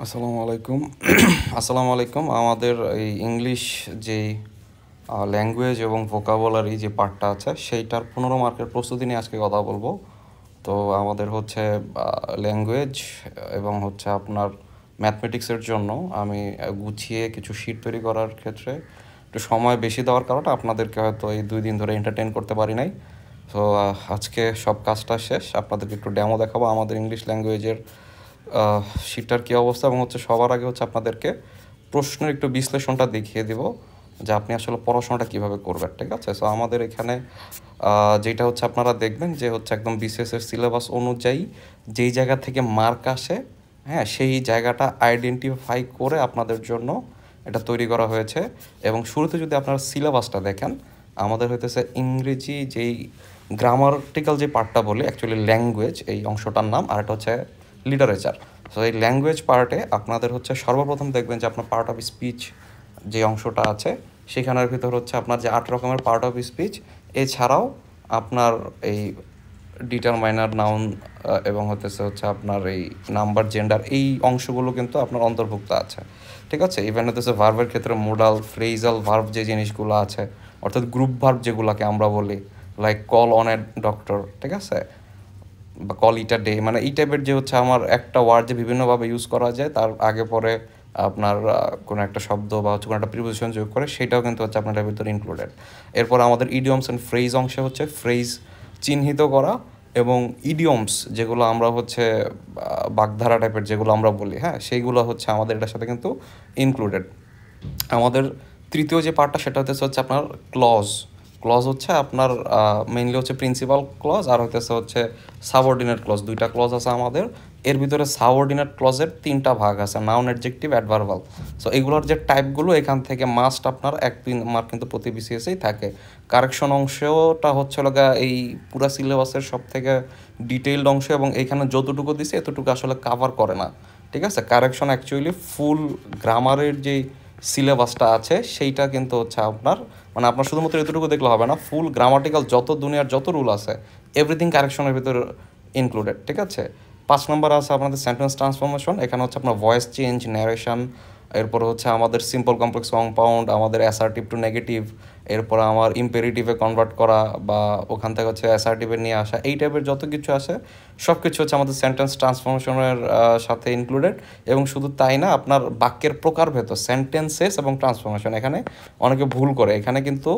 আসসালামু আলাইকুম। আসসালামু আলাইকুম। আমাদের এই ইংলিশ যেই ল্যাঙ্গুয়েজ এবং ভোকাবুলারি যে পার্টটা আছে সেইটার 15 মার্কের প্রস্তুতি নিয়ে আজকে কথা বলবো। তো আমাদের হচ্ছে ল্যাঙ্গুয়েজ এবং হচ্ছে আপনার ম্যাথমেটিক্সের জন্য আমি গুছিয়ে কিছু শিট তৈরি করার ক্ষেত্রে একটু সময় বেশি দেওয়ার কারণে আপনাদেরকে হয়তো এই 2 দিন ধরে এন্টারটেইন করতে পারি নাই। তো আজকে সব কাজটা শেষ, আপনাদেরকে একটু ডেমো দেখাবো আমাদের ইংলিশ ল্যাঙ্গুয়েজের শিটটার কী অবস্থা, এবং হচ্ছে সবার আগে হচ্ছে আপনাদেরকে প্রশ্নের একটু বিশ্লেষণটা দেখিয়ে দিব যে আপনি আসলে পড়াশোনাটা কীভাবে করবেন। ঠিক আছে? সো আমাদের এখানে যেটা হচ্ছে আপনারা দেখবেন যে হচ্ছে একদম বিসিএসের সিলেবাস অনুযায়ী যেই জায়গা থেকে মার্ক আসে, হ্যাঁ, সেই জায়গাটা আইডেন্টিফাই করে আপনাদের জন্য এটা তৈরি করা হয়েছে। এবং শুরুতে যদি আপনারা সিলেবাসটা দেখেন, আমাদের হইতেছে ইংরেজি যেই গ্রামাটিক্যাল যে পার্টটা বলি, অ্যাকচুয়ালি ল্যাঙ্গুয়েজ এই অংশটার নাম, আর এটা হচ্ছে লিটারেচার। সো এই ল্যাঙ্গুয়েজ পার্টে আপনাদের হচ্ছে সর্বপ্রথম দেখবেন যে আপনার পার্ট অফ স্পিচ যে অংশটা আছে সেখানের ভিতর হচ্ছে আপনার যে 8 রকমের পার্ট অফ স্পিচ, এছাড়াও আপনার এই ডিটারমাইনার, নাউন এবং হচ্ছে আপনার এই নাম্বার, জেন্ডার, এই অংশগুলো কিন্তু আপনার অন্তর্ভুক্ত আছে। ঠিক আছে? ইভেন হচ্ছে ভার্বের ক্ষেত্রে মোডাল, ফ্রেজাল ভার্ব যে জিনিসগুলো আছে, অর্থাৎ গ্রুপ ভার্ব যেগুলোকে আমরা বলি, like call on a doctor, ঠিক আছে, বা কল ইট আ ডে, মানে এই টাইপের যে হচ্ছে আমার একটা ওয়ার্ড যে বিভিন্নভাবে ইউজ করা যায়, তার আগে পরে আপনার কোনো একটা শব্দ বা হচ্ছে কোনো একটা প্রিপোজিশন যোগ করে, সেটাও কিন্তু হচ্ছে আপনার এটার ভিতরে ইনক্লুডেড। এরপর আমাদের ইডিয়মস অ্যান্ড ফ্রেজ অংশে হচ্ছে ফ্রেজ চিহ্নিত করা এবং ইডিয়মস যেগুলো আমরা হচ্ছে বাগধারা টাইপের যেগুলো আমরা বলি, হ্যাঁ, সেইগুলো হচ্ছে আমাদের এটার সাথে কিন্তু ইনক্লুডেড। আমাদের তৃতীয় যে পার্টটা সেটা হচ্ছে আপনার ক্লজ। ক্লজ হচ্ছে আপনার মেইনলি হচ্ছে প্রিন্সিপাল ক্লজ আর হচ্ছে সাবঅর্ডিনেট ক্লজ, দুইটা ক্লজ আছে আমাদের। এর ভিতরে সাবঅর্ডিনেট ক্লজের 3টা ভাগ আছে, নাউন, অ্যাডজেক্টিভ, অ্যাডভার্বাল। সো এগুলোর যে টাইপগুলো এখান থেকে মাস্ট আপনার 1 মার্ক কিন্তু প্রতি বিসিএসেই থাকে। কারেকশন অংশটা হচ্ছে লগা এই পুরা সিলেবাসের সব থেকে ডিটেইলড অংশ, এবং এইখানে যতটুকু দিছে এতটুকু আসলে কাভার করে না। ঠিক আছে? কারেকশন অ্যাকচুয়ালি ফুল গ্রামারের যেই সিলেবাসটা আছে সেইটা কিন্তু হচ্ছে আপনার, মানে আপনার শুধুমাত্র এতটুকু দেখলে হবে না, ফুল গ্রামাটিক্যাল যত দুনিয়ার যত রুল আছে এভরিথিং কারেকশনের ভিতরে ইনক্লুডেড। ঠিক আছে? 5 নম্বর আছে আপনাদের সেন্টেন্স ট্রান্সফরমেশন। এখানে হচ্ছে আপনার ভয়েস চেঞ্জ, ন্যারেশন, এরপর হচ্ছে আমাদের সিম্পল কমপ্লেক্স কম্পাউন্ড, আমাদের অ্যাসার্টিভ টু নেগেটিভ, এরপর আমার ইম্পেরেটিভে কনভার্ট করা বা ওখান থেকে হচ্ছে অ্যাসার্টিভে নিয়ে আসা, এই টাইপের যত কিছু আছে সব কিছু হচ্ছে আমাদের সেন্টেন্স ট্রান্সফরমেশনের সাথে ইনক্লুডেড। এবং শুধু তাই না, আপনার বাক্যের প্রকারভেদ, সেন্টেন্সেস এবং ট্রান্সফরমেশন, এখানে অনেকে ভুল করে, এখানে কিন্তু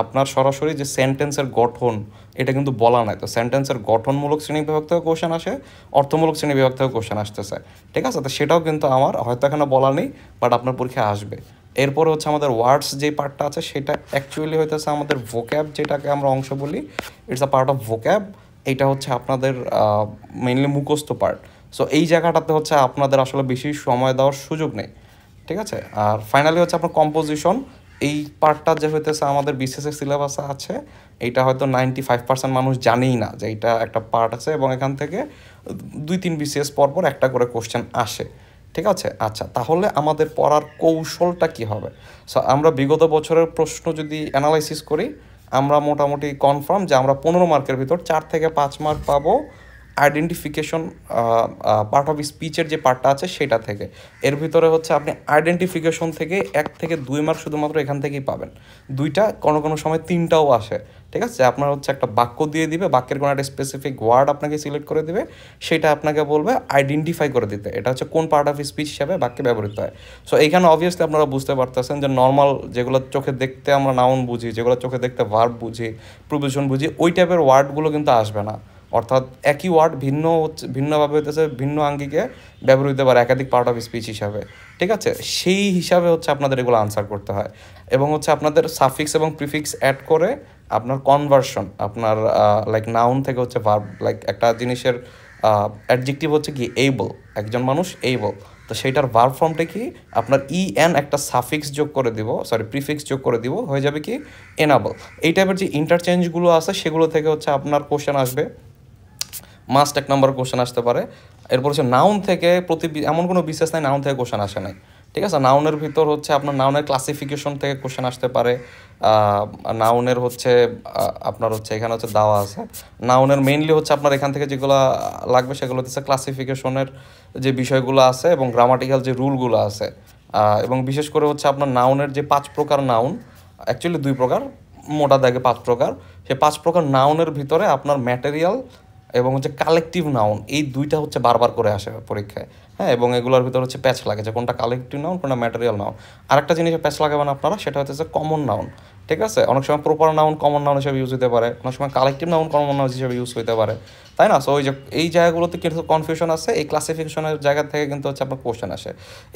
আপনার সরাসরি যে সেন্টেন্সের গঠন এটা কিন্তু বলা নাই। তো সেন্টেন্সের গঠনমূলক শ্রেণীবিভাগ থেকে কোশ্চেন আসে, অর্থমূলক শ্রেণীবিভাগ থেকে কোশ্চেন আসতেছে। ঠিক আছে? তো সেটাও কিন্তু আমার হয়তো এখানে বলা নেই, বাট আপনার পরীক্ষায় আসবে। এরপরে হচ্ছে আমাদের ওয়ার্ডস যে পার্টটা আছে সেটা অ্যাকচুয়ালি হইতেছে আমাদের ভোক্যাব, যেটাকে আমরা অংশ বলি, it's a part of vocab. এইটা হচ্ছে আপনাদের মেইনলি মুখস্থ পার্ট। সো এই জায়গাটাতে হচ্ছে আপনাদের আসলে বেশি সময় দেওয়ার সুযোগ নেই। ঠিক আছে? আর ফাইনালি হচ্ছে আপনার কম্পোজিশন, এই পার্টটা যে হইতেছে আমাদের বিসিএসের সিলেবাসে আছে, এইটা হয়তো 95% মানুষ জানেই না যে এইটা একটা পার্ট আছে, এবং এখান থেকে 2-3 বিসিএস পরপর একটা করে কোশ্চেন আসে। ঠিক আছে? আচ্ছা, তাহলে আমাদের পড়ার কৌশলটা কী হবে? সো আমরা বিগত বছরের প্রশ্ন যদি অ্যানালাইসিস করি, আমরা মোটামুটি কনফার্ম যে আমরা 15 মার্কের ভিতর 4 থেকে 5 মার্ক পাবো আইডেন্টিফিকেশন পার্ট অফ স্পিচের যে পার্টটা আছে সেটা থেকে। এর ভিতরে হচ্ছে আপনি আইডেন্টিফিকেশন থেকে 1 থেকে 2 মার্ক শুধুমাত্র এখান থেকেই পাবেন। দুইটা, কোনো কোনো সময় 3টাও আসে। ঠিক আছে? আপনার হচ্ছে একটা বাক্য দিয়ে দিবে, বাক্যের কোনো একটা স্পেসিফিক ওয়ার্ড আপনাকে সিলেক্ট করে দিবে, সেটা আপনাকে বলবে আইডেন্টিফাই করে দিতে এটা হচ্ছে কোন পার্ট অফ স্পিচ হিসাবে বাক্যে ব্যবহৃত হয়। সো এইখানে অবভিয়াসলি আপনারা বুঝতে পারতেছেন যে নর্মাল যেগুলো চোখে দেখতে আমরা নাউন বুঝি, যেগুলো চোখে দেখতে ভার্ব বুঝি, প্রিপোজিশন বুঝি, ওই টাইপের ওয়ার্ডগুলো কিন্তু আসবে না। অর্থাৎ একই ওয়ার্ড ভিন্নভাবে হইতেছে, ভিন্ন আঙ্গিকে ব্যবহৃত হতে পারে একাধিক পার্ট অফ স্পিচ হিসাবে। ঠিক আছে? সেই হিসাবে হচ্ছে আপনাদের এগুলো আনসার করতে হয়, এবং হচ্ছে আপনাদের সাফিক্স এবং প্রিফিক্স অ্যাড করে আপনার কনভার্সন, আপনার লাইক নাউন থেকে হচ্ছে ভার্ব, লাইক একটা জিনিসের অ্যাডজেক্টিভ হচ্ছে কি এইবল, একজন মানুষ এইবল, তো সেইটার ভার্ব ফর্মটা কি আপনার এন একটা সাফিক্স যোগ করে দিব, সরি প্রিফিক্স যোগ করে দিব, হয়ে যাবে কি এনাবল। এই টাইপের যে ইন্টারচেঞ্জগুলো আছে সেগুলো থেকে হচ্ছে আপনার কোশ্চেন আসবে, মাস্ট 1 নম্বর কোশ্চেন আসতে পারে। এরপর হচ্ছে নাউন থেকে এমন কোনো বিশেষ নাই নাউন থেকে কোশ্চেন আসে নাই। ঠিক আছে। নাউনের ভিতর হচ্ছে আপনার নাউনের ক্লাসিফিকেশন থেকে কোশ্চেন আসতে পারে। নাউনের হচ্ছে আপনার হচ্ছে এখানে হচ্ছে দেওয়া আছে। নাউনের মেইনলি হচ্ছে আপনার এখান থেকে যেগুলো লাগবে সেগুলো হচ্ছে ক্লাসিফিকেশনের যে বিষয়গুলো আছে এবং গ্রামাটিক্যাল যে রুলগুলো আছে। এবং বিশেষ করে হচ্ছে আপনার নাউনের যে 5 প্রকার নাউন, অ্যাকচুয়ালি 2 প্রকার, মোটা দাগে 5 প্রকার। সেই 5 প্রকার নাউনের ভিতরে আপনার ম্যাটেরিয়াল এবং হচ্ছে কালেকটিভ নাউন, এই দুইটা হচ্ছে বারবার করে আসে পরীক্ষায়। হ্যাঁ, এবং এগুলোর ভিতর হচ্ছে প্যাচ লাগে যে কোনটা কালেকটিভ নাউন কোনটা ম্যাটেরিয়াল নাউন। আরেকটা জিনিসে প্যাচ লাগাবেন আপনারা, সেটা হচ্ছে কমন নাউন। ঠিক আছে, অনেক সময় প্রপার নাউন কমন নাউন হিসেবে ইউজ হতে পারে, অনেক সময় কালেকটিভ নাউন কমন নাউন হিসেবে ইউজ হতে পারে, তাই না? সো ওই যে এই জায়গাগুলোতে কিন্তু কনফিউশন আছে, এই ক্লাসিফিকেশনের জায়গা থেকে কিন্তু হচ্ছে আপনার কোশ্চেন আসে।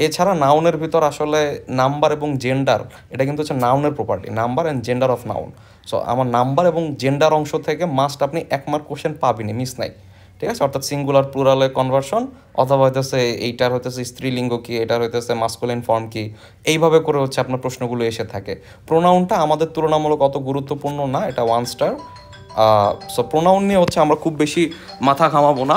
এছাড়া নাউনের ভিতর আসলে নাম্বার এবং জেন্ডার, এটা কিন্তু হচ্ছে নাউনের property, number and gender of noun. So আমার নাম্বার এবং জেন্ডার অংশ থেকে মাস্ট আপনি 1 মার্ক কোশ্চেন পাবেনই, মিস নাই। ঠিক আছে, অর্থাৎ সিঙ্গুলার প্লুরালে কনভার্সন, অথবা হইতেছে এইটার হইতেছে স্ত্রীলিঙ্গ কি, এটার হইতেছে মাস্কুলিন ফর্ম কি, এইভাবে করে হচ্ছে আপনার প্রশ্নগুলো এসে থাকে। প্রোনাউনটা আমাদের তুলনামূলক অত গুরুত্বপূর্ণ না, এটা 1 স্টার। সো প্রোনাউন নিয়ে হচ্ছে আমরা খুব বেশি মাথা ঘামাবো না।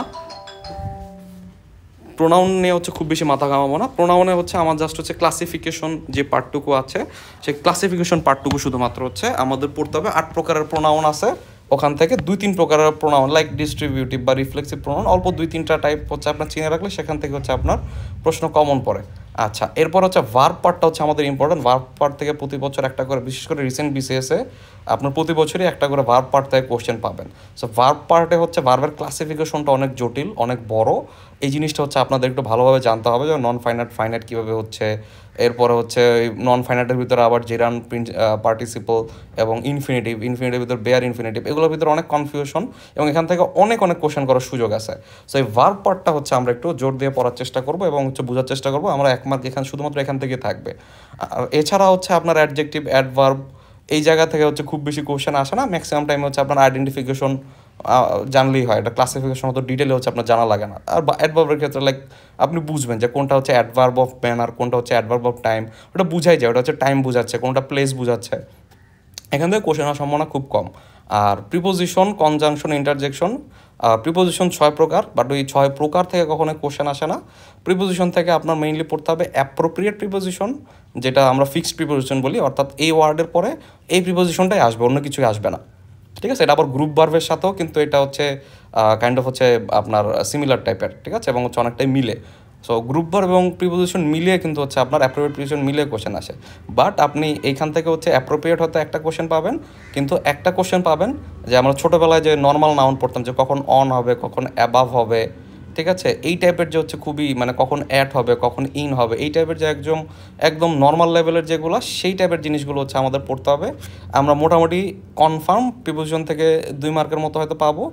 প্রোনাউনে হচ্ছে আমার জাস্ট হচ্ছে ক্লাসিফিকেশন যে পার্টটুকু আছে, সেই ক্লাসিফিকেশন পার্টটুকু শুধুমাত্র হচ্ছে আমাদের পড়তে হবে। 8 প্রকারের প্রোনাউন আছে, ওখান থেকে 2-3 প্রকারের প্রোনাউন লাইক ডিস্ট্রিবিউটিভ বা রিফ্লেক্সিভ প্রোনাউন, অল্প 2-3টা টাইপ হচ্ছে আপনার চিনে রাখলে সেখান থেকে হচ্ছে আপনার প্রশ্ন কমন পড়ে। আচ্ছা, এরপর হচ্ছে ভার্ব পার্টটা হচ্ছে আমাদের ইম্পর্টেন্ট। ভার্ব পার্ট থেকে প্রতি বছর একটা করে, বিশেষ করে রিসেন্ট বিসিএসে আপনার প্রতি বছরই একটা করে ভার্ব পার্ট থেকে কোশ্চেন পাবেন। সো ভার্ব পার্টে হচ্ছে ভার্বের ক্লাসিফিকেশনটা অনেক জটিল, অনেক বড়। এই জিনিসটা হচ্ছে আপনাদের একটু ভালোভাবে জানতে হবে যে নন ফাইনাইট ফাইনাইট কীভাবে হচ্ছে, এরপরে হচ্ছে নন ফাইনাইটের ভিতরে আবার জেরান পার্টিসিপল এবং ইনফিনিটিভ ভিতরে বেয়ার ইনফিনিটিভ, এগুলোর ভিতরে অনেক কনফিউশন এবং এখান থেকে অনেক কোশ্চেন করার সুযোগ আছে। সো এই ভার্ব পার্টটা হচ্ছে আমরা একটু জোর দিয়ে পড়ার চেষ্টা করবো এবং হচ্ছে বোঝার চেষ্টা করবো। আমরা 1 মার্ক এখানে শুধুমাত্র এখান থেকে থাকবে। আর এছাড়া হচ্ছে আপনার অ্যাডজেক্টিভ, অ্যাডভার্ব, এই জায়গা থেকে হচ্ছে খুব বেশি কোশ্চেন আসে না। ম্যাক্সিমাম টাইমে হচ্ছে আপনার আইডেন্টিফিকেশন জানলেই হয়, এটা ক্লাসিফিকেশন মতো ডিটেলে হচ্ছে আপনার জানা লাগে না। আর অ্যাডভার্বের ক্ষেত্রে লাইক আপনি বুঝবেন যে কোনটা হচ্ছে অ্যাডভার্ব অফ ম্যানার, কোনটা হচ্ছে অ্যাডভার্ব অফ টাইম, ওটা বুঝাই যায়, ওটা হচ্ছে টাইম বোঝাচ্ছে, কোনটা প্লেস বোঝাচ্ছে। এখান থেকে কোশ্চেন হওয়ার সম্ভাবনা খুব কম। আর প্রিপোজিশন, কনজাংশন, ইন্টারজেকশন, প্রিপোজিশন 6 প্রকার, বাট ওই 6 প্রকার থেকে কখনো কোশ্চেন আসে না। প্রিপোজিশন থেকে আপনার মেইনলি পড়তে হবে অ্যাপ্রোপ্রিয়েট প্রিপোজিশন, যেটা আমরা ফিক্সড প্রিপোজিশন বলি, অর্থাৎ এই ওয়ার্ডের পরে এই প্রিপোজিশনটাই আসবে, অন্য কিছুই আসবে না। ঠিক আছে, এটা আবার গ্রুপ ভার্বের সাথেও কিন্তু এটা হচ্ছে কাইন্ড অফ হচ্ছে আপনার সিমিলার টাইপের, ঠিক আছে, এবং হচ্ছে অনেকটাই মিলে। সো গ্রুপ ভার্ব এবং প্রিপোজিশন মিলিয়ে কিন্তু হচ্ছে আপনার অ্যাপ্রোপ্রিয়েট প্রিপোজিশন মিলিয়ে কোশ্চেন আসে। বাট আপনি এইখান থেকে হচ্ছে অ্যাপ্রোপ্রিয়েট হতে একটা কোশ্চেন পাবেন, কিন্তু একটা কোশ্চেন পাবেন যে আমরা ছোটোবেলায় যে নর্মাল নাউন পড়তাম যে কখন অন হবে, কখন অ্যাবাভ হবে, ঠিক আছে, এই টাইপের যে হচ্ছে খুবই মানে কখন অ্যাট হবে, কখন ইন হবে, এই টাইপের যে একদম নর্মাল লেভেলের যেগুলো, সেই টাইপের জিনিসগুলো হচ্ছে আমাদের পড়তে হবে। আমরা মোটামুটি কনফার্ম প্রিপোজিশন থেকে 2 মার্কের মতো হয়তো পাবো।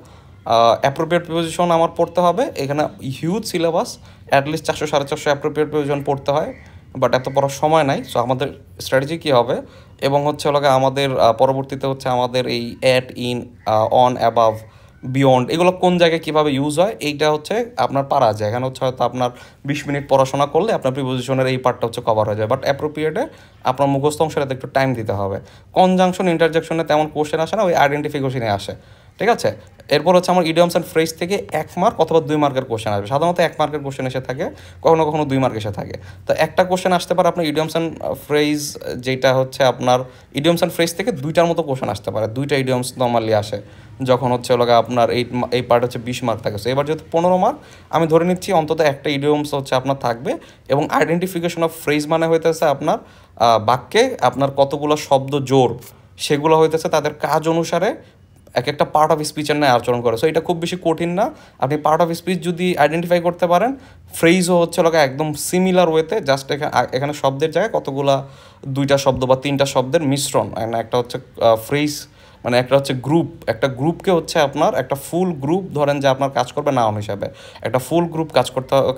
অ্যাপ্রোপ্রিয়েট প্রিপোজিশন আমার পড়তে হবে, এখানে huge syllabus, at least 400-450 appropriate preposition পড়তে হয়, বাট এত পড়ার সময় নাই। সো আমাদের স্ট্র্যাটেজি কী হবে, এবং হচ্ছে আমাদের পরবর্তীতে হচ্ছে আমাদের এই at, in, on, above, beyond, এগুলো কোন জায়গায় কীভাবে ইউজ হয় এইটা হচ্ছে আপনার পারা যায়। এখানে হচ্ছে হয়তো আপনার 20 মিনিট পড়াশোনা করলে আপনার প্রিপোজিশনের এই পার্টটা হচ্ছে কভার হয়ে যায়, বাট অ্যাপ্রোপ্রিয়েটে আপনার মুখস্থ অংশটাতে একটু টাইম দিতে হবে। কনজাংশন, ইন্টারজেকশনে তেমন কোশ্চেন আসে না, ওই আইডেন্টিফিকেশনে আসে, ঠিক আছে। এরপর হচ্ছে আমার ইডিয়মস অ্যান্ড ফ্রেজ থেকে 1 মার্ক অথবা 2 মার্কের কোশ্চেন আসবে। সাধারণত 1 মার্কের কোশ্চেন এসে থাকে, কখনো কখনো 2 মার্ক এসে থাকে। তো একটা কোশ্চেন আসতে পারে আপনার ইডিয়মস অ্যান্ড ফ্রেজ, যেটা হচ্ছে আপনার ইডিয়মস অ্যান্ড ফ্রেজ থেকে 2টার মতো কোশ্চেন আসতে পারে। 2টা ইডিয়মস নর্মালি আসে যখন হচ্ছে আপনার এই পার্ট হচ্ছে 20 মার্ক থাকে। সো এবার যেহেতু 15 মার্ক, আমি ধরে নিচ্ছি অন্তত একটা ইডিয়মস হচ্ছে আপনার থাকবে। এবং আইডেন্টিফিকেশন অফ ফ্রেজ মানে হইতেছে আপনার বাক্যে আপনার কতগুলো শব্দ জোর, সেগুলো হইতেছে তাদের কাজ অনুসারে এক একটা পার্ট অফ স্পিচের ন্যায় আচরণ করে। সো এটা খুব বেশি কঠিন না, আপনি পার্ট অফ স্পিচ যদি আইডেন্টিফাই করতে পারেন, ফ্রেজও হচ্ছে একদম সিমিলার ওয়েতে, জাস্ট এখানে শব্দের জায়গায় কতগুলা 2টা শব্দ বা 3টা শব্দের মিশ্রণ, একটা হচ্ছে ফ্রেজ, মানে একটা হচ্ছে গ্রুপ, একটা গ্রুপকে হচ্ছে আপনার একটা ফুল গ্রুপ ধরেন যে আপনার কাজ করবে নাউন হিসাবে, একটা ফুল গ্রুপ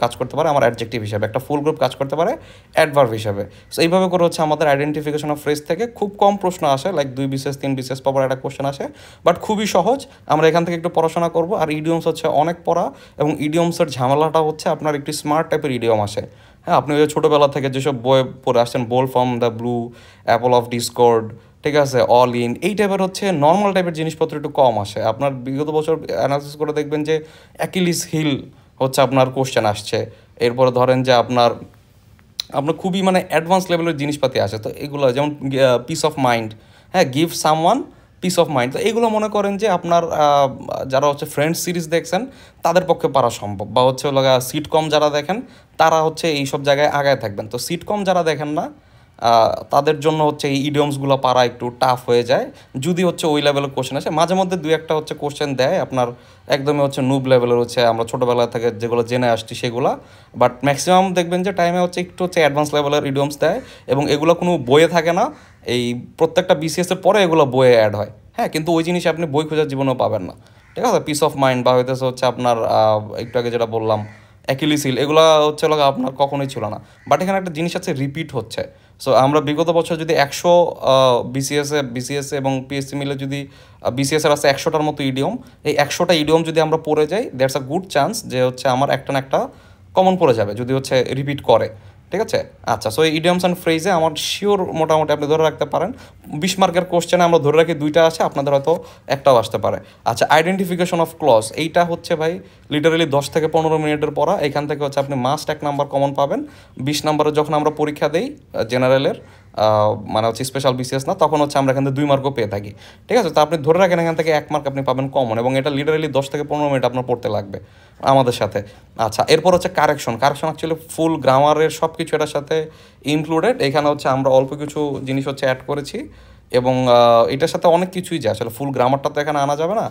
কাজ করতে পারে আমার অ্যাডজেক্টিভ হিসাবে, একটা ফুল গ্রুপ কাজ করতে পারে অ্যাডভার্ব হিসাবে। সো এইভাবে করে হচ্ছে আমাদের আইডেন্টিফিকেশন অফ ফ্রেজ থেকে খুব কম প্রশ্ন আসে, লাইক 2 বিশেষ 3 বিশেষ পাবার একটা কোশ্চেন আসে, বাট খুবই সহজ। আমরা এখান থেকে একটু পড়াশোনা করব। আর ইডিয়মস হচ্ছে অনেক পড়া, এবং ইডিয়মসের ঝামেলাটা হচ্ছে আপনার একটি স্মার্ট টাইপের ইডিয়ম আসে। হ্যাঁ, আপনি ওই ছোটোবেলা থেকে যেসব বই পড়ে আসছেন, bolt from the blue, apple of discord, ঠিক আছে, অল ইন, এই টাইপের হচ্ছে নর্মাল টাইপের জিনিসপত্র একটু কম আসে। আপনার বিগত বছর অ্যানালিসিস করে দেখবেন যে অ্যাকিলিস হিল হচ্ছে আপনার কোশ্চেন আসছে। এরপরে ধরেন যে আপনার আপনার খুবই মানে অ্যাডভান্স লেভেলের জিনিসপাতি আসে। তো এগুলো যেমন পিস অফ মাইন্ড, হ্যাঁ, give someone piece of mind. তো এগুলো মনে করেন যে আপনার যারা হচ্ছে ফ্রেন্ডস সিরিজ দেখছেন তাদের পক্ষে পারা সম্ভব, বা হচ্ছে সিটকম যারা দেখেন তারা হচ্ছে এইসব জায়গায় আগায় থাকবেন। তো সিটকম যারা দেখেন না তাদের জন্য হচ্ছে এই ইডিয়মসগুলো পারা একটু টাফ হয়ে যায়, যদি হচ্ছে ওই লেভেলের কোশ্চেন আসে। মাঝে মধ্যে দুই একটা হচ্ছে কোশ্চেন দেয় আপনার একদমই হচ্ছে নুব লেভেলের, হচ্ছে আমরা ছোটোবেলা থেকে যেগুলো জেনে আসছি সেগুলো। বাট ম্যাক্সিমাম দেখবেন যে টাইমে হচ্ছে একটু হচ্ছে অ্যাডভান্স লেভেলের ইডিয়মস দেয়, এবং এগুলো কোনো বইয়ে থাকে না। এই প্রত্যেকটা বিসিএসের পরে এগুলো বইয়ে অ্যাড হয়, হ্যাঁ, কিন্তু ওই জিনিস আপনি বই খোঁজার জীবনেও পাবেন না। ঠিক আছে, পিস অফ মাইন্ড বা হইতেছে হচ্ছে আপনার একটু আগে যেটা বললাম অ্যাকিলিসিল, এগুলো হচ্ছে আপনার কখনোই ছিল না। বাট এখানে একটা জিনিস আছে, রিপিট হচ্ছে। সো আমরা বিগত বছর যদি 100 বিসিএসএ এবং পিএসসি মিলে যদি বিসিএসের আছে 100টার মতো ইডিয়ম, এই 100টা ইডিয়ম যদি আমরা পড়ে যাই, দ্যাটস আ গুড চান্স যে হচ্ছে আমার একটা না একটা কমন পড়ে যাবে যদি হচ্ছে রিপিট করে। ঠিক আছে, আচ্ছা। সো এই ইডিয়মস অ্যান্ড ফ্রেজে আমার শিওর মোটামুটি আপনি ধরে রাখতে পারেন 20 মার্কের কোশ্চেনে আমরা ধরে রাখি 2টা আছে, আপনাদের হয়তো একটাও আসতে পারে। আচ্ছা, আইডেন্টিফিকেশন অফ ক্লজ, এইটা হচ্ছে ভাই লিটারালি 10 থেকে 15 মিনিটের পড়া। এখান থেকে হচ্ছে আপনি মাস্ট 1 নাম্বার কমন পাবেন। 20 নাম্বারে যখন আমরা পরীক্ষা দেই জেনারেলের, মানে হচ্ছে স্পেশাল বিসিএস না, তখন হচ্ছে আমরা এখান থেকে 2 মার্কও পেয়ে থাকি। ঠিক আছে, তো আপনি ধরে রাখেন এখান থেকে 1 মার্ক আপনি পাবেন কমন, এবং এটা লিটারালি 10 থেকে 15 মিনিট আপনার পড়তে লাগবে আমাদের সাথে। আচ্ছা, এরপর হচ্ছে কারেকশন অ্যাকচুয়ালি ফুল গ্রামারের সব কিছু এটার সাথে ইনক্লুডেড। এখানে হচ্ছে আমরা অল্প কিছু জিনিস হচ্ছে অ্যাড করেছি, এবং এটার সাথে অনেক কিছুই যায়, আসলে ফুল গ্রামারটা তো এখানে আনা যাবে না।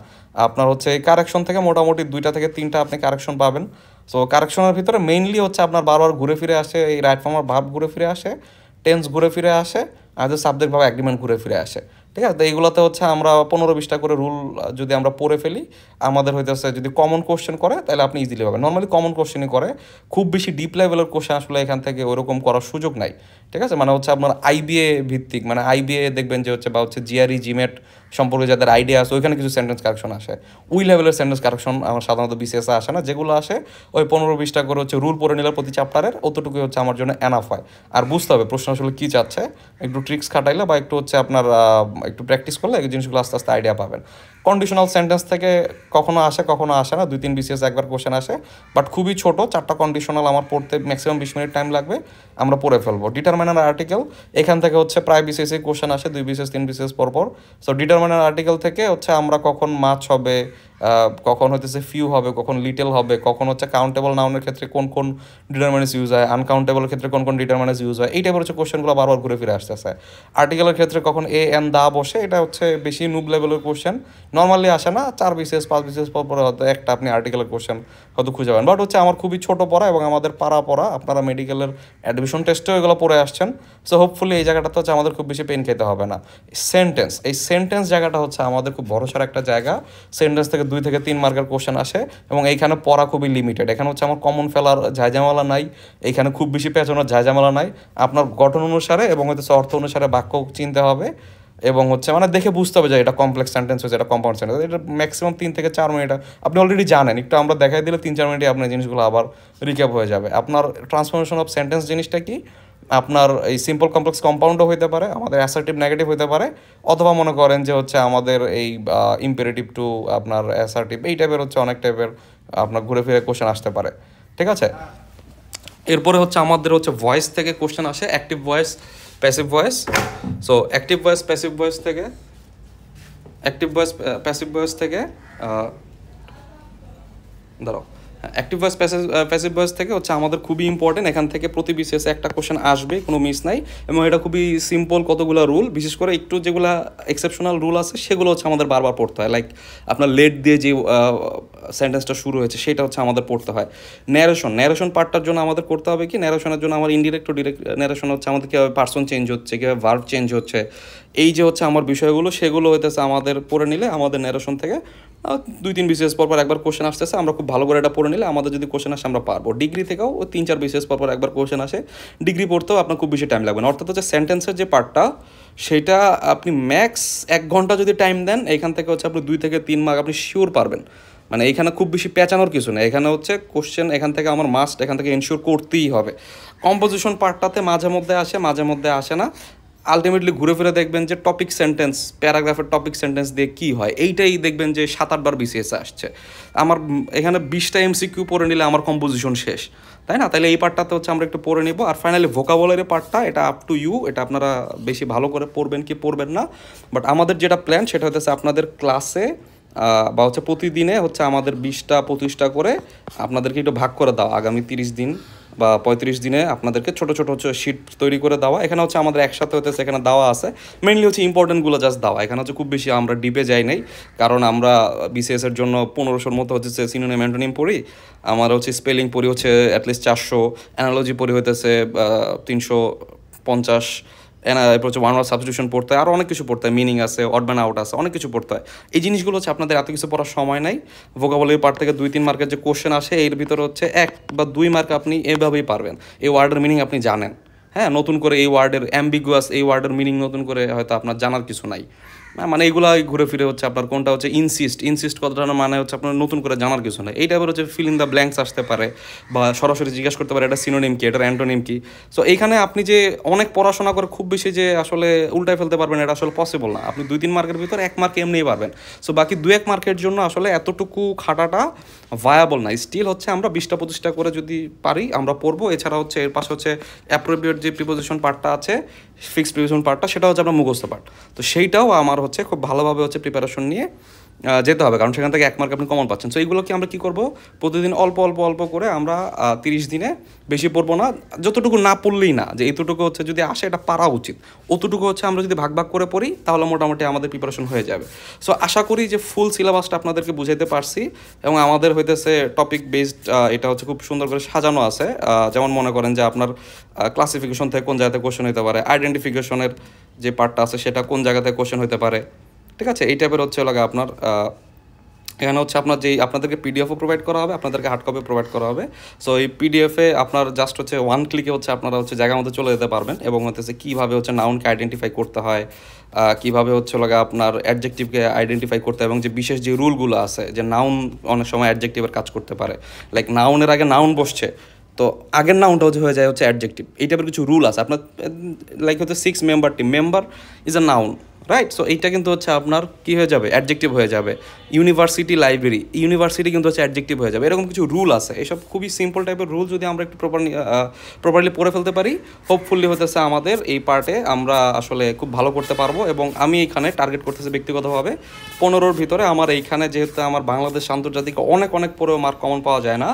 আপনার হচ্ছে এই কারেকশন থেকে মোটামুটি 2টা থেকে 3টা আপনি কারেকশন পাবেন। সো কারেকশনের ভিতরে মেইনলি হচ্ছে আপনার বারবার ঘুরে ফিরে আসে এই রাইট ফর্ম আর ভার্ব ঘুরে ফিরে আসে, টেন্স ঘুরে ফিরে আসে, আর যে সাবজেক্ট ভাবে অ্যাগ্রিমেন্ট ঘুরে ফিরে আসে। ঠিক আছে, তো এইগুলোতে হচ্ছে আমরা 15-20টা করে রুল যদি আমরা পড়ে ফেলি, আমাদের হইতেছে যদি কমন কোশ্চেন করে তাহলে আপনি ইজিলি পাবেন। নর্মালি কমন কোশ্চেনই করে, খুব বেশি ডিপ লেভেলের কোশ্চেন আসলে এখান থেকে ওরকম করার সুযোগ নাই। ঠিক আছে, মানে হচ্ছে আপনার আইবিএ ভিত্তিক, মানে আইবিএ দেখবেন যে হচ্ছে বা হচ্ছে জিআরই জিমেট সম্পর্কে যাদের আইডিয়া আছে, ওইখানে কিছু সেন্টেন্স কারেকশন আসে। ওই লেভেলের সেন্টেন্স কারেকশন আমার সাধারণত বিসিএসে আসে না। যেগুলো আসে ওই 15-20টা করে হচ্ছে রুল পড়ে নিলে প্রতি চ্যাপ্টারের, অতটুকুই হচ্ছে আমার জন্য এনাফ হয়। আর বুঝতে হবে প্রশ্ন আসলে কী চাচ্ছে, একটু ট্রিক্স খাটাইলে বা একটু হচ্ছে আপনার একটু প্র্যাকটিস করলে এই জিনিসগুলো আস্তে আস্তে আইডিয়া পাবেন। কন্ডিশনাল সেন্টেন্স থেকে কখনো আসে কখনো আসে না, 2-3 বিসিএস একবার কোশ্চেন আসে, বাট খুবই ছোট, 4টা কন্ডিশনাল আমার পড়তে ম্যাক্সিমাম 20 মিনিট টাইম লাগবে, আমরা পড়ে ফেলবো। ডিটারমিনার আর্টিকেল, এখান থেকে হচ্ছে প্রায় বিসিএসে কোশ্চেন আসে 2 বিসিএস 3 বিসিএস পরপর। সো ডিটারমিনার আর্টিকেল থেকে হচ্ছে আমরা কখন মাছ হবে, কখন হইতেছে ফিউ হবে, কখন লিটেল হবে, কখন হচ্ছে কাউন্টেবল নাউনের ক্ষেত্রে কোন কোন ডিটারমিনেন্স ইউজ হয়, আনকাউন্টেবল ক্ষেত্রে কোন কোন ডিটারমিনেন্স ইউজ হয়, এই টাইপের হচ্ছে কোশ্চেনগুলো বারবার ঘুরে ফিরে আসতেছে। আর্টিকেলের ক্ষেত্রে কখন এ এন দা বসে, এটা হচ্ছে বেশি নুব লেভেলের কোশ্চেন, নর্মালি আসে না। 4 বিসিএস 5 বিসিএস পর পরে হয়তো একটা আপনি আর্টিকেলের কোশ্চেন হয়তো খুঁজে পাবেন। বাট হচ্ছে আমার খুবই ছোট পড়া, এবং আমাদের পড়া আপনারা মেডিকেলের অ্যাডমিশন টেস্টেও এগুলো পড়ে আসছেন। সো হোপফুলি এই জায়গাটাতে হচ্ছে আমাদের খুব বেশি পেন খেতে হবে না। এই সেন্টেন্স জায়গাটা হচ্ছে আমাদের খুব বড়সড় একটা জায়গা। সেন্টেন্স থেকে 2 থেকে 3 মার্কের কোশ্চেন আসে, এবং এইখানে পড়া খুবই লিমিটেড। এখানে হচ্ছে আমার কমন ফেলার ঝাঁঝামেলা নাই, এইখানে খুব বেশি পেঁচানোর ঝাঁঝামেলা নাই। আপনার গঠন অনুসারে এবং হচ্ছে অর্থ অনুসারে বাক্য চিনতে হবে, এবং হচ্ছে মানে দেখে বুঝতে হবে যে এটা কমপ্লেক্স সেন্টেন্স হচ্ছে, এটা কম্পাউন্ড সেন্টেন্স। এটা ম্যাক্সিমাম 3 থেকে 4 মিনিট আপনি অলরেডি জানেন, একটু আমরা দেখাই দিলে 3-4 মিনিটে আপনার জিনিসগুলো আবার রিক্যাপ হয়ে যাবে। আপনার ট্রান্সফরমেশন অফ সেন্টেন্স জিনিসটা কি, আপনার এই সিম্পল কমপ্লেক্স কম্পাউন্ডও হইতে পারে, আমাদের অ্যাসার্টিভ নেগেটিভ হইতে পারে, অথবা মনে করেন যে হচ্ছে আমাদের এই ইম্পারেটিভ টু আপনার অ্যাসার্টিভ, এই টাইপের হচ্ছে অনেক টাইপের আপনার ঘুরে ফিরে কোশ্চেন আসতে পারে। ঠিক আছে, এরপরে হচ্ছে আমাদের হচ্ছে ভয়েস থেকে কোশ্চেন আসে, active voice, passive voice. So active voice passive voice থেকে দাঁড়াও, অ্যাক্টিভ ভয়েস প্যাসিভ ভয়েস থেকে হচ্ছে আমাদের খুবই ইম্পর্টেন্ট। এখান থেকে প্রতি বিসিএসে একটা কোশ্চেন আসবে, কোনো মিস নাই, এবং এটা খুবই সিম্পল কতগুলো রুল, বিশেষ করে একটু যেগুলো এক্সেপশনাল রুল আছে সেগুলো হচ্ছে আমাদের বারবার পড়তে হয়। লাইক আপনার লেট দিয়ে যে সেন্টেন্সটা শুরু হয়েছে সেটা হচ্ছে আমাদের পড়তে হয়। ন্যারেশন পার্টটার জন্য আমাদের করতে হবে কি, ন্যারেশনের জন্য আমার ইনডিরেক্ট ও ডিরেক্ট ন্যারেশন হচ্ছে আমাদের কীভাবে পার্সন চেঞ্জ হচ্ছে, কীভাবে ভার্ব চেঞ্জ হচ্ছে, এই যে হচ্ছে আমার বিষয়গুলো সেগুলো হইতেছে আমাদের পড়ে নিলে আমাদের ন্যারেশন থেকে 2-3 বিসিএস পর একবার কোশ্চেন আসতেছে, আমরা খুব ভালো করে এটা পড়ে নিলে আমাদের যদি কোশ্চেন আসে আমরা পারবো। ডিগ্রি থেকেও 3-4 বিসিএস পর একবার কোশ্চেন আসে, ডিগ্রি পড়তেও আপনার খুব বেশি টাইম লাগবে না। অর্থাৎ হচ্ছে সেন্টেন্সের যে পার্টটা সেটা আপনি ম্যাক্স 1 ঘন্টা যদি টাইম দেন, এখান থেকে হচ্ছে আপনি 2 থেকে 3 মার্ক আপনি শিওর পারবেন। মানে এখানে খুব বেশি পেঁচানোর কিছু নেই, এখানে হচ্ছে কোশ্চেন এখান থেকে আমার মাস্ট এখান থেকে এনশিওর করতেই হবে। কম্পোজিশন পার্টটাতে মাঝে মধ্যে আসে মাঝে মধ্যে আসে না, আলটিমেটলি ঘুরে ফিরে দেখবেন যে টপিক সেন্টেন্স, প্যারাগ্রাফের টপিক সেন্টেন্স দিয়ে কী হয়, এইটাই দেখবেন যে 7-8 বার বিসিএসে আসছে। আমার এখানে 20টা এমসিকিউ পড়ে নিলে আমার কম্পোজিশন শেষ, তাই না? তাহলে এই পার্টটাতে হচ্ছে আমরা একটু পড়ে নিব। আর ফাইনালি ভোকাবুলারি পার্টটা, এটা আপ টু ইউ, এটা আপনারা বেশি ভালো করে পড়বেন কি পড়বেন না। বাট আমাদের যেটা প্ল্যান সেটা হচ্ছে আপনাদের ক্লাসে বা হচ্ছে প্রতিদিনে হচ্ছে আমাদের 20টা-25টা করে আপনাদেরকে একটু ভাগ করে দাও, আগামী 30 দিন বা 35 দিনে আপনাদেরকে ছোটো ছোটো হচ্ছে শিট তৈরি করে দেওয়া। এখানে হচ্ছে আমাদের একসাথে হতেছে, এখানে দেওয়া আছে মেইনলি হচ্ছে ইম্পর্টেন্টগুলো জাস্ট দেওয়া। এখানে হচ্ছে খুব বেশি আমরা ডিপে যাই নাই, কারণ আমরা বিসিএসের জন্য 1500-র মতো হচ্ছে সিনোনিম অ্যান্টোনিম পড়ি। আমার হচ্ছে স্পেলিং পড়ি হচ্ছে অ্যাটলিস্ট 400, অ্যানালজি পড়ি হইতেছে 350, এরপর হচ্ছে ওয়ান ওয়ার্ড সাবস্টিটিউশন পড়তে হয়, আরও অনেক কিছু পড়তে হয়, মিনিং আছে, অড ম্যান আউট আছে, অনেক কিছু পড়তে হয়। এই জিনিসগুলো হচ্ছে আপনাদের এত কিছু পড়ার সময় নাই। ভোকাবুলারি পার্ট থেকে 2-3 মার্কের যে কোশ্চেন আসে এর ভিতরে হচ্ছে 1 বা 2 মার্ক আপনি এভাবেই পারবেন, এই ওয়ার্ডের মিনিং আপনি জানেন। হ্যাঁ, নতুন করে এই ওয়ার্ডের অ্যাম্বিগুয়াস, এই ওয়ার্ডের মিনিং নতুন করে হয়তো আপনার জানার কিছু নাই। মানে এইগুলাই ঘুরে ফিরে হচ্ছে আপনার কোনটা হচ্ছে ইনসিস্ট কথাটা মানে হচ্ছে আপনার নতুন করে জানার কিছু নেই। এই টাইপের হচ্ছে ফিল ইন দ্য ব্ল্যাঙ্কস আসতে পারে, বা সরাসরি জিজ্ঞাসা করতে পারে এটা সিনোনিম কি, এটার অ্যান্টোনিম কি। সো এইখানে আপনি যে অনেক পড়াশোনা করে খুব বেশি যে আসলে উল্টায় ফেলতে পারবেন, এটা আসলে পসিবল না। আপনি 2-3 মার্কের ভিতরে 1 মার্ক এমনিই পারবেন। সো বাকি 2-1 মার্কের জন্য আসলে এতটুকু খাটাটা ভায়াবল না। স্টিল হচ্ছে আমরা 20টা-25টা করে যদি পারি আমরা পড়বো। এছাড়া হচ্ছে এর পাশে হচ্ছে অ্যাপ্রোপ্রিয়েট যে প্রিপোজিশন পার্টটা আছে, ফিক্সড প্রিপোজিশন পার্টটা, সেটা হচ্ছে আপনার মুখস্থ পার্ট। তো সেইটাও আমার হচ্ছে খুব ভালোভাবে হচ্ছে প্রিপারেশন নিয়ে যেতে হবে, কারণ সেখান থেকে 1 মার্ক আপনি কমন পাচ্ছেন। সো এইগুলোকে আমরা কী করবো, প্রতিদিন অল্প অল্প অল্প করে আমরা 30 দিনে, বেশি পড়বো না, যতটুকু না পড়লেই না, যে এতটুকু হচ্ছে যদি আসে এটা পারা উচিত, অতটুকু হচ্ছে আমরা যদি ভাগ ভাগ করে পড়ি তাহলে মোটামুটি আমাদের প্রিপারেশন হয়ে যাবে। সো আশা করি যে ফুল সিলেবাসটা আপনাদেরকে বুঝাইতে পারছি, এবং আমাদের হইতেছে টপিক বেসড, এটা হচ্ছে খুব সুন্দর করে সাজানো আছে। যেমন মনে করেন যে আপনার ক্লাসিফিকেশন থেকে কোন জায়গাতে কোশ্চেন হতে পারে, আইডেন্টিফিকেশনের যে পার্টটা আছে সেটা কোন জায়গাতে কোশ্চেন হতে পারে, ঠিক আছে? এই টাইপের হচ্ছে লাগে আপনার এখানে হচ্ছে আপনার যেই আপনাদেরকে পিডিএফও প্রোভাইড করা হবে, আপনাদেরকে হার্ড কপি প্রোভাইড করা হবে। সো এই পিডিএফে আপনার জাস্ট হচ্ছে 1 ক্লিকে হচ্ছে আপনারা হচ্ছে জায়গার মধ্যে চলে যেতে পারবেন, এবং হচ্ছে কীভাবে হচ্ছে নাউনকে আইডেন্টিফাই করতে হয়, কীভাবে হচ্ছে লাগে আপনার অ্যাডজেক্টিভকে আইডেন্টিফাই করতে হয়, এবং যে বিশেষ যে রুলগুলো আছে, যে নাউন অনেক সময় অ্যাডজেক্টিভের কাজ করতে পারে, লাইক নাউনের আগে নাউন বসছে, তো আগের নাউনটা হয়ে যায় হচ্ছে অ্যাডজেক্টিভ। এই টাইপের কিছু রুল আছে আপনার, লাইক হচ্ছে 6 member team, member is a noun, right? So এইটা কিন্তু হচ্ছে আপনার কী হয়ে যাবে, অ্যাডজেক্টিভ হয়ে যাবে। ইউনিভার্সিটি, লাইব্রেরি, ইউনিভার্সিটি কিন্তু হচ্ছে অ্যাডজেক্টিভ হয়ে যাবে। এরকম কিছু রুল আছে, এসব খুবই সিম্পল টাইপের রুল যদি আমরা একটু প্রপারলি পড়ে ফেলতে পারি, হোপফুলি হতেছে আমাদের এই পার্টে আমরা আসলে খুব ভালো করতে পারবো। এবং আমি এখানে টার্গেট করতেছি ব্যক্তিগতভাবে 15-র ভিতরে আমার এইখানে, যেহেতু আমার বাংলাদেশ আন্তর্জাতিক অনেক পরেও মার্ক কমন পাওয়া যায় না,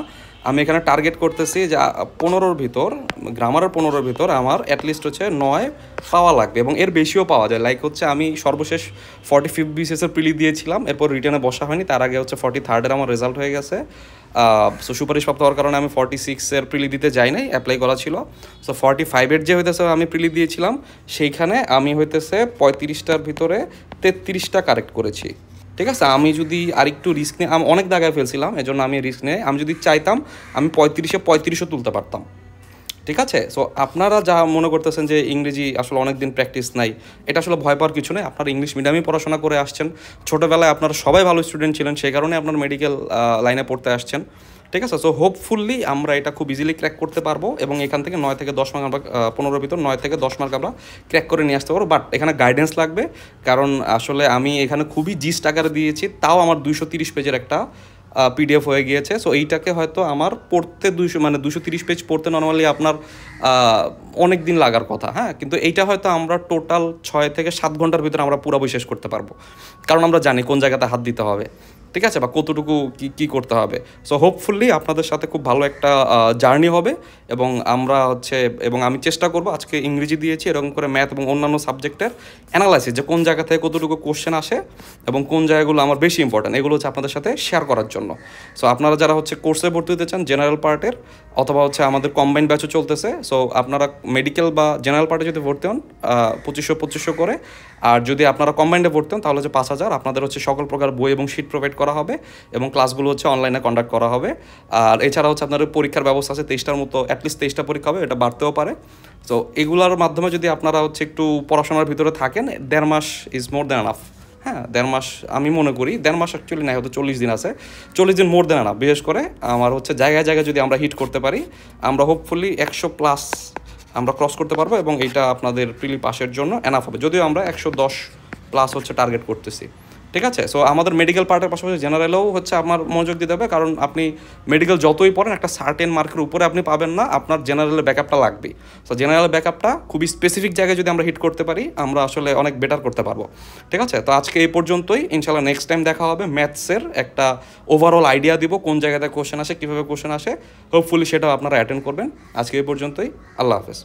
আমি এখানে টার্গেট করতেছি যে 15-র ভিতর, গ্রামারের 15-র ভিতর আমার অ্যাটলিস্ট হচ্ছে 9 পাওয়া লাগবে, এবং এর বেশিও পাওয়া যায়। লাইক হচ্ছে আমি সর্বশেষ 45 বিসিএসের প্রিলি দিয়েছিলাম, এরপর রিটার্নে বসা হয়নি, তার আগে হচ্ছে 43-এর আমার রেজাল্ট হয়ে গেছে। সো সুপারিশপ্রাপ্ত হওয়ার কারণে আমি 46-এর প্রিলি দিতে যাই নাই, অ্যাপ্লাই করা ছিল। সো 45-এর যে হইতেছে আমি প্রিলি দিয়েছিলাম, সেইখানে আমি হইতেছে 35টার ভিতরে 33টা কারেক্ট করেছি, ঠিক আছে? আমি যদি আরেকটু রিস্ক নিয়ে, আমি অনেক জায়গায় ফেলছিলাম, এজন্য আমি রিস্ক নিয়ে, আমি যদি চাইতাম আমি 35-এ তুলতে পারতাম, ঠিক আছে? সো আপনারা যা মনে করতেছেন যে ইংরেজি আসলে অনেক দিন প্র্যাকটিস নাই, এটা আসলে ভয় পাওয়ার কিছু নেই। আপনারা ইংলিশ মিডিয়ামে পড়াশোনা করে আসছেন, ছোটোবেলায় আপনারা সবাই ভালো স্টুডেন্ট ছিলেন, সেই কারণে আপনার মেডিকেল লাইনে পড়তে আসছেন, ঠিক আছে? সো হোপফুলি আমরা এটা খুব ইজিলি ক্র্যাক করতে পারবো, এবং এখান থেকে 9 থেকে 10 মার্ক আমরা 15-র ভিতর 9 থেকে 10 মার্ক আমরা ক্র্যাক করে নিয়ে আসতে পারবো। বাট এখানে গাইডেন্স লাগবে, কারণ আসলে আমি এখানে খুবই জিস্ট আকারে দিয়েছি, তাও আমার 230 পেজের একটা পিডিএফ হয়ে গিয়েছে। সো এইটাকে হয়তো আমার পড়তে 230 পেজ পড়তে নর্মালি আপনার অনেক দিন লাগার কথা, হ্যাঁ, কিন্তু এইটা হয়তো আমরা টোটাল 6 থেকে 7 ঘন্টার ভিতরে আমরা পুরো বই শেষ করতে পারবো, কারণ আমরা জানি কোন জায়গাতে হাত দিতে হবে, ঠিক আছে, বা কতটুকু কী করতে হবে। সো হোপফুলি আপনাদের সাথে খুব ভালো একটা জার্নি হবে, এবং আমরা হচ্ছে, এবং আমি চেষ্টা করব, আজকে ইংরেজি দিয়েছি, এরকম করে ম্যাথ এবং অন্যান্য সাবজেক্টের অ্যানালাইসিস, যে কোন জায়গা থেকে কতটুকু কোশ্চেন আসে এবং কোন জায়গাগুলো আমার বেশি ইম্পর্টেন্ট, এগুলো হচ্ছে আপনাদের সাথে শেয়ার করার জন্য। সো আপনারা যারা হচ্ছে কোর্সে ভর্তি হতে চান জেনারেল পার্টের, অথবা হচ্ছে আমাদের কম্বাইন্ড ব্যাচও চলতেছে, সো আপনারা মেডিকেল বা জেনারেল পার্টে যদি ভর্তি হন 2500 করে, আর যদি আপনারা কম্বাইন্ডে ভর্তি হন তাহলে হচ্ছে 5000। আপনাদের হচ্ছে সকল প্রকার বই এবং শিট প্রোভাইড করা হবে, এবং ক্লাসগুলো হচ্ছে অনলাইনে কন্ডাক্ট করা হবে। আর এছাড়া হচ্ছে আপনাদের পরীক্ষার ব্যবস্থা আছে, 23টার মতো, অ্যাটলিস্ট 23টা পরীক্ষা হবে, এটা বাড়তেও পারে। তো এগুলোর মাধ্যমে যদি আপনারা হচ্ছে একটু পড়াশোনার ভিতরে থাকেন, 1.5 much is more than enough. হ্যাঁ, 1.5 মাস আমি মনে করি, 1.5 মাস অ্যাকচুয়ালি নাই, হয়তো 40 দিন আছে, 40 দিন মোর দ্যান এনাফ। বিশেষ করে আমার হচ্ছে জায়গায় জায়গায় যদি আমরা হিট করতে পারি, আমরা হোপফুলি 100+ আমরা ক্রস করতে পারবো এবং এইটা আপনাদের প্রিলি পাসের জন্য এনাফ হবে, যদিও আমরা 110 প্লাস হচ্ছে টার্গেট করতেছি। ঠিক আছে, সো আমাদের মেডিকেল পার্টের পাশাপাশি জেনারেলেও হচ্ছে আমার মনোযোগ দিতে হবে, কারণ আপনি মেডিকেল যতই পড়েন একটা সার্টেন মার্কের উপরে আপনি পাবেন না, আপনার জেনারেলের ব্যাকআপটা লাগবেই। সো জেনারেল ব্যাকআপটা খুবই স্পেসিফিক জায়গায় যদি আমরা হিট করতে পারি আমরা আসলে অনেক বেটার করতে পারবো। ঠিক আছে, তো আজকে এই পর্যন্তই, ইনশাল্লাহ নেক্সট টাইম দেখা হবে। ম্যাথসের একটা ওভারঅল আইডিয়া দিব কোন জায়গাতে কোশ্চেন আসে, কীভাবে কোশ্চেন আসে, হোপফুলি সেটাও আপনারা অ্যাটেন্ড করবেন। আজকে এই পর্যন্তই, আল্লাহ হাফেজ।